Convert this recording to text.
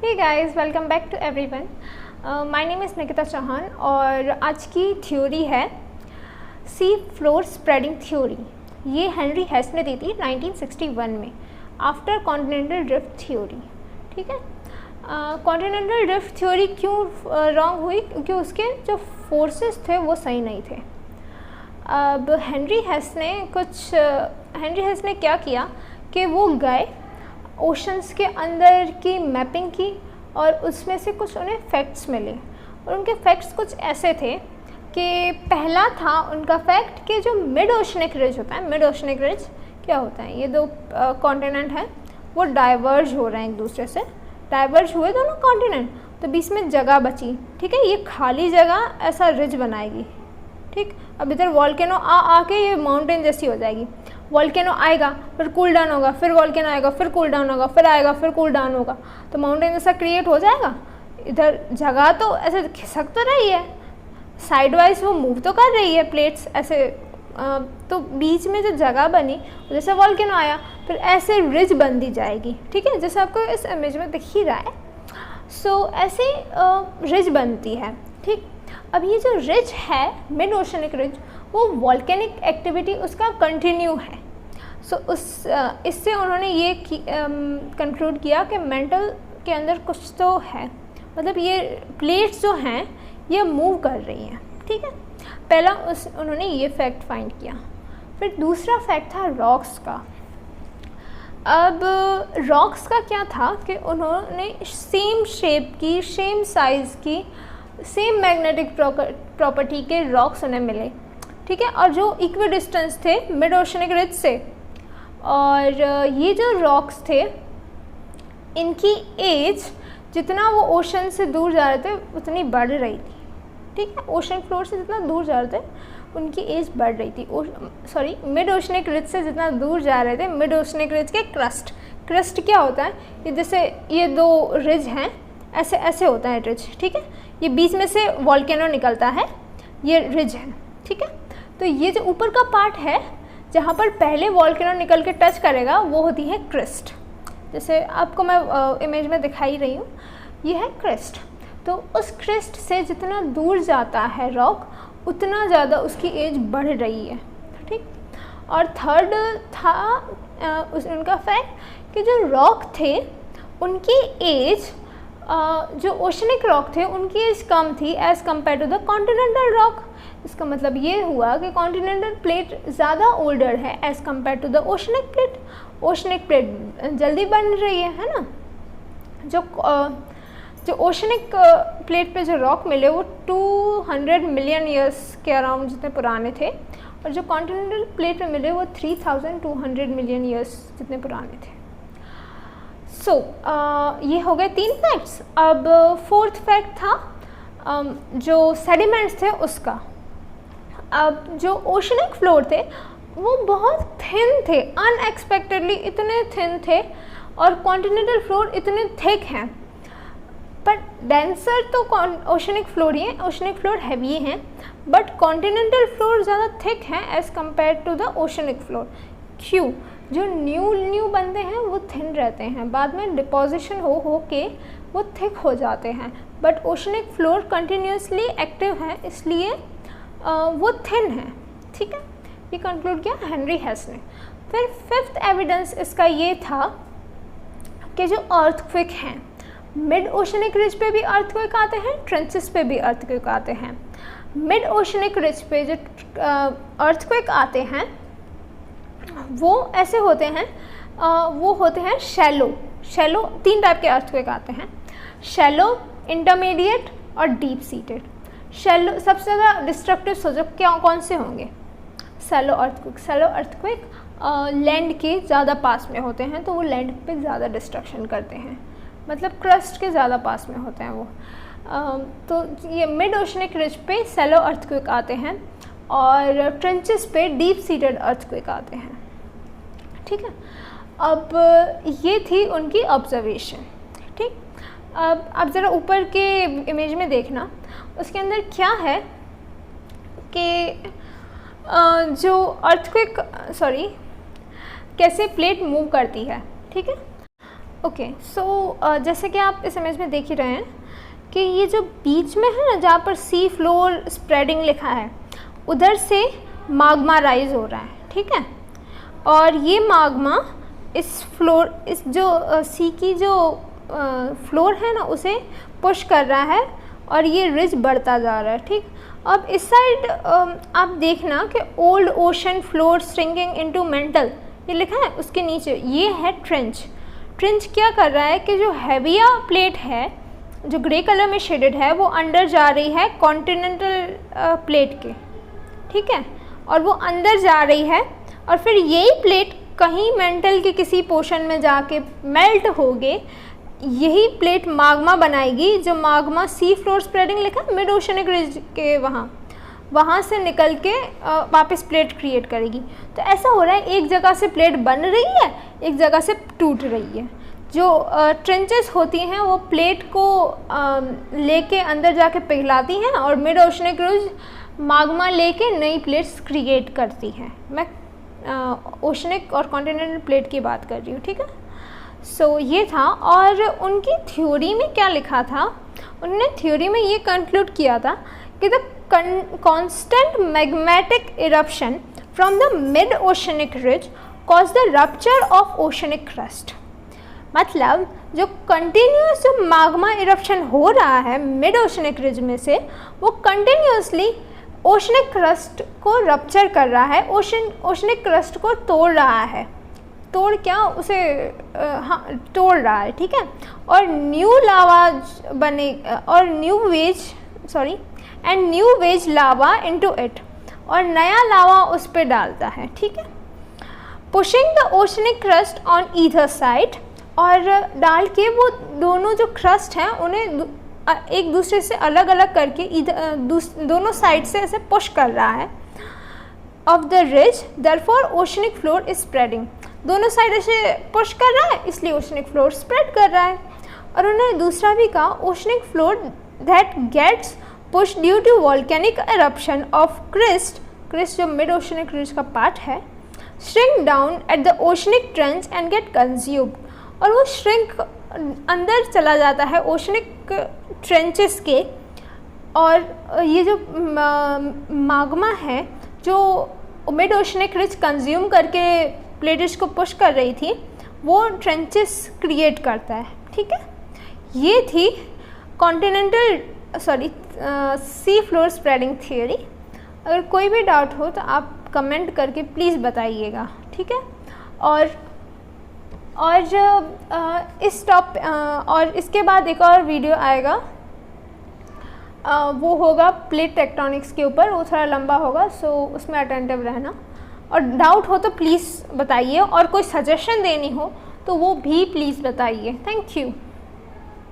Hey guys, welcome back to everyone. My name is Nikita Chauhan और आज की थ्योरी है सी फ्लोर स्प्रेडिंग थ्योरी। ये हेनरी हेस ने दी थी 1961 में आफ्टर कॉन्टिनेंटल ड्रिफ्ट थ्योरी। ठीक है, कॉन्टिनेंटल ड्रिफ्ट थ्योरी क्यों रॉन्ग हुई? क्योंकि उसके जो फोर्सेस थे वो सही नहीं थे। अब हेनरी हेस ने क्या किया कि वो गए ओशंस के अंदर की मैपिंग की और उसमें से कुछ उन्हें फैक्ट्स मिले और उनके फैक्ट्स कुछ ऐसे थे कि पहला था उनका फैक्ट कि जो मिड ओशनिक रिज होता है, मिड ओशनिक रिज क्या होता है, ये दो कॉन्टिनेंट हैं वो डाइवर्ज हो रहे हैं एक दूसरे से, डाइवर्ज हुए दोनों कॉन्टिनेंट, तो बीच में जगह बची। ठीक है, ये खाली जगह ऐसा रिज बनाएगी। ठीक, अब इधर वॉल्केनो आके ये माउंटेन जैसी हो जाएगी। वॉल्केनो आएगा, फिर कूल डाउन होगा, फिर वॉल्केनो आएगा, फिर कूल डाउन होगा, फिर आएगा, फिर कूल डाउन होगा, तो माउंटेन जैसा क्रिएट हो जाएगा। इधर जगह तो ऐसे खिसक तो रही है, साइड वाइज वो मूव तो कर रही है प्लेट्स ऐसे, तो बीच में जो जगह बनी जैसे वॉल्केनो आया फिर ऐसे रिज बन दी जाएगी। ठीक है, जैसे आपको इस इमेज में दिख ही रहा है। सो ऐसे रिज बनती है। ठीक, अब ये जो रिज है मिड ओशनिक रिज, वो वॉल्केनिक एक्टिविटी उसका कंटिन्यू है। सो इससे उन्होंने ये कंक्लूड किया कि मेंटल के अंदर कुछ तो है, मतलब ये प्लेट्स जो हैं ये मूव कर रही हैं। ठीक है, पहला उन्होंने ये फैक्ट फाइंड किया। फिर दूसरा फैक्ट था रॉक्स का। अब रॉक्स का क्या था कि उन्होंने सेम शेप की, सेम साइज़ की, सेम मैग्नेटिक प्रॉपर्टी के रॉक्स उन्हें मिले। ठीक है, और जो इक्वी डिस्टेंस थे मिड ओशनिक रिज से, और ये जो रॉक्स थे इनकी एज जितना वो ओशन से दूर जा रहे थे उतनी बढ़ रही थी। ठीक है, ओशन फ्लोर से जितना दूर जा रहे थे उनकी एज बढ़ रही थी। मिड ओशनिक रिज से जितना दूर जा रहे थे, मिड ओशनिक रिज के क्रस्ट क्या होता है, ये जैसे ये दो रिज हैं ऐसे ऐसे होता है रिज। ठीक है, ये बीच में से वॉल्केनो निकलता है, ये रिज है। ठीक है, तो ये जो ऊपर का पार्ट है जहाँ पर पहले वॉल्केनो निकल के टच करेगा वो होती है क्रिस्ट, जैसे आपको मैं इमेज में दिखाई रही हूँ, ये है क्रिस्ट। तो उस क्रिस्ट से जितना दूर जाता है रॉक उतना ज़्यादा उसकी एज बढ़ रही है। ठीक, और थर्ड था उनका फैक्ट कि जो रॉक थे उनकी एज, जो ओशनिक रॉक थे उनकी एज कम थी as compare to the continental rock. इसका मतलब ये हुआ कि कॉन्टिनेंटल प्लेट ज़्यादा ओल्डर है as compare to the oceanic plate. Oceanic plate जल्दी बन रही है ना। जो ओशनिक प्लेट पे जो रॉक मिले वो 200 मिलियन ईयर्स के अराउंड जितने पुराने थे, और जो कॉन्टिनेंटल प्लेट पे मिले वो 3200 मिलियन ईयर्स जितने पुराने थे। सो ये हो गए 3 फैक्ट्स। अब फोर्थ फैक्ट था जो सेडिमेंट्स थे उसका। अब जो ओशनिक फ्लोर थे वो बहुत थिन थे, अनएक्सपेक्टेडली इतने थिन थे, और कॉन्टिनेंटल फ्लोर इतने थिक हैं। पर डेंसर तो ओशनिक फ्लोर ही है, ओशनिक फ्लोर हैवी हैं, बट कॉन्टिनेंटल फ्लोर ज़्यादा थिक हैं as compare to the oceanic floor. क्यों? जो न्यू बनते हैं वो थिन रहते हैं, बाद में डिपोजिशन हो के वो थिक हो जाते हैं, but oceanic floor continuously active है इसलिए वो थिन है। ठीक है, ये कंक्लूड किया हेनरी हेस ने। फिर फिफ्थ एविडेंस इसका ये था कि जो अर्थक्वेक हैं, मिड ओशनिक रिज पे भी अर्थक्वेक आते हैं, ट्रेंचेस पे भी अर्थक्वेक आते हैं। मिड ओशनिक रिज पे जो अर्थक्वेक आते हैं वो ऐसे होते हैं, वो होते हैं शैलो। 3 टाइप के अर्थक्वेक आते हैं, शैलो, इंटरमीडिएट और डीप सीटेड। शैलो सबसे ज़्यादा डिस्ट्रक्टिव सोचो कौन से होंगे? शैलो अर्थक्वेक लैंड के ज़्यादा पास में होते हैं, तो वो लैंड पे ज़्यादा डिस्ट्रक्शन करते हैं, मतलब क्रस्ट के ज़्यादा पास में होते हैं वो। तो ये मिड ओशनिक रिज पे शैलो अर्थक्वेक आते हैं और ट्रेंचेस पे डीप सीटेड अर्थक्वेक आते हैं। ठीक है, अब ये थी उनकी ऑब्जर्वेशन। ठीक, अब आप ज़रा ऊपर के इमेज में देखना, उसके अंदर क्या है कि जो अर्थक्वेक कैसे प्लेट मूव करती है। ठीक है, ओके, सो जैसे कि आप इस इमेज में देख ही रहे हैं कि ये जो बीच में है ना, जहाँ पर सी फ्लोर स्प्रेडिंग लिखा है, उधर से माग्मा राइज हो रहा है, ठीक है। और ये माग्मा इस जो सी की जो फ्लोर है ना, उसे पुश कर रहा है और ये रिज बढ़ता जा रहा है, ठीक। अब इस साइड आप देखना कि old ocean floor shrinking into mental, ये लिखा है, उसके नीचे ये है ट्रेंच। ट्रेंच क्या कर रहा है कि जो हैविया प्लेट है, जो ग्रे कलर में शेडेड है, वो अंदर जा रही है कॉन्टिनेंटल प्लेट के, ठीक है, और वो अंदर जा रही है और फिर यही प्लेट कहीं मेंटल के किसी पोर्शन में जाके मेल्ट होगे, यही प्लेट माग्मा बनाएगी, जो माग्मा सी फ्लोर स्प्रेडिंग लिखा मिड ओशनिक रिज के वहाँ से निकल के वापस प्लेट क्रिएट करेगी। तो ऐसा हो रहा है, एक जगह से प्लेट बन रही है, एक जगह से टूट रही है। जो ट्रेंचेस होती हैं वो प्लेट को लेके अंदर जाके पिघलाती हैं और मिड ओशनिक रिज माग्मा लेके नई प्लेट्स क्रिएट करती हैं। मैं ओशनिक और कॉन्टिनेंटल प्लेट की बात कर रही हूँ, ठीक है। सो ये था। और उनकी थ्योरी में क्या लिखा था, उन्होंने थ्योरी में ये कंक्लूड किया था कि the constant magmatic eruption from the mid-oceanic ridge caused the rupture of oceanic crust। मतलब जो कंटिन्यूस जो माग्मा इरप्शन हो रहा है मिड ओशनिक रिज में से, वो कंटिन्यूसली ओशनिक क्रस्ट को रप्चर कर रहा है, ओशनिक क्रस्ट को तोड़ रहा है, तोड़ क्या उसे तोड़ रहा है, ठीक है। और न्यू लावा बने और new ways lava into it, और नया लावा उस पर डालता है, ठीक है। Pushing the oceanic crust on either side, और डाल के वो दोनों जो क्रस्ट हैं उन्हें एक दूसरे से अलग अलग करके दोनों साइड से ऐसे पुश कर रहा है of the ridge, therefore oceanic floor is spreading. दोनों साइड ऐसे पुश कर रहा है, इसलिए ओशनिक फ्लोर स्प्रेड कर रहा है। और उन्होंने दूसरा भी कहा, oceanic floor that gets push due to volcanic eruption of crest जो मिड ओशनिक रिज का पार्ट है, shrink down at the oceanic trench and get consumed, और वो श्रिंक अंदर चला जाता है ओशनिक ट्रेंचेस के। और ये जो माग्मा है जो मिड ओशनिक रिज कंज्यूम करके प्लेट्स को पुश कर रही थी, वो ट्रेंचेस क्रिएट करता है, ठीक है। ये थी सी फ्लोर स्प्रेडिंग थियोरी। अगर कोई भी डाउट हो तो आप कमेंट करके प्लीज़ बताइएगा, ठीक है। और इसके बाद एक और वीडियो आएगा, वो होगा प्लेट टेक्टोनिक्स के ऊपर, वो थोड़ा लंबा होगा, सो उसमें अटेंटिव रहना। और डाउट हो तो प्लीज़ बताइए, और कोई सजेशन देनी हो तो वो भी प्लीज़ बताइए। Thank you.